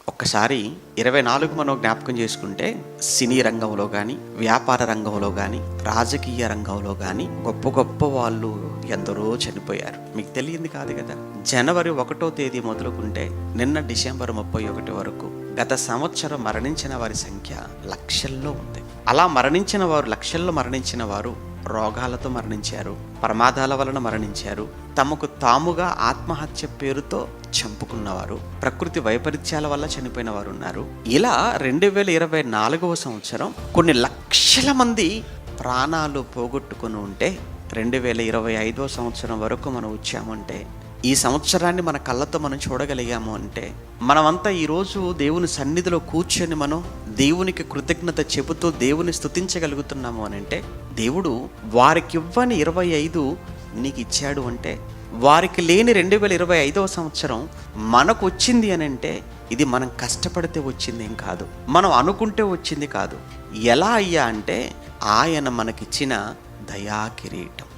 ఒక్కసారి 24 మనం జ్ఞాపకం చేసుకుంటే సినీ రంగంలో కానీ, వ్యాపార రంగంలో కానీ, రాజకీయ రంగంలో కానీ గొప్ప గొప్ప వాళ్ళు ఎందరో చనిపోయారు. మీకు తెలియంది కాదు కదా. జనవరి 1వ తేదీ మొదలుకుంటే నిన్న డిసెంబర్ 31 వరకు గత సంవత్సరం మరణించిన వారి సంఖ్య లక్షల్లో ఉంది. అలా మరణించిన వారు, లక్షల్లో మరణించిన వారు రోగాలతో మరణించారు, ప్రమాదాల వలన మరణించారు, తమకు తాముగా ఆత్మహత్య పేరుతో చంపుకున్నవారు, ప్రకృతి వైపరీత్యాల వల్ల చనిపోయిన వారు ఉన్నారు. ఇలా 2024వ సంవత్సరం కొన్ని లక్షల మంది ప్రాణాలు పోగొట్టుకుని ఉంటే 2025వ సంవత్సరం వరకు మనం వచ్చామంటే, ఈ సంవత్సరాన్ని మన కళ్ళతో మనం చూడగలిగాము అంటే, మనమంతా ఈరోజు దేవుని సన్నిధిలో కూర్చొని మనం దేవునికి కృతజ్ఞత చెబుతూ దేవుని స్తుతించగలుగుతున్నాము అని అంటే, దేవుడు వారికి ఇవ్వని 25 నీకు ఇచ్చాడు అంటే, వారికి లేని 2025వ సంవత్సరం మనకు వచ్చింది అని అంటే, ఇది మనం కష్టపడితే వచ్చింది ఏం కాదు, మనం అనుకుంటే వచ్చింది కాదు. ఎలా అయ్యా అంటే, ఆయన మనకిచ్చిన దయా కిరీటం.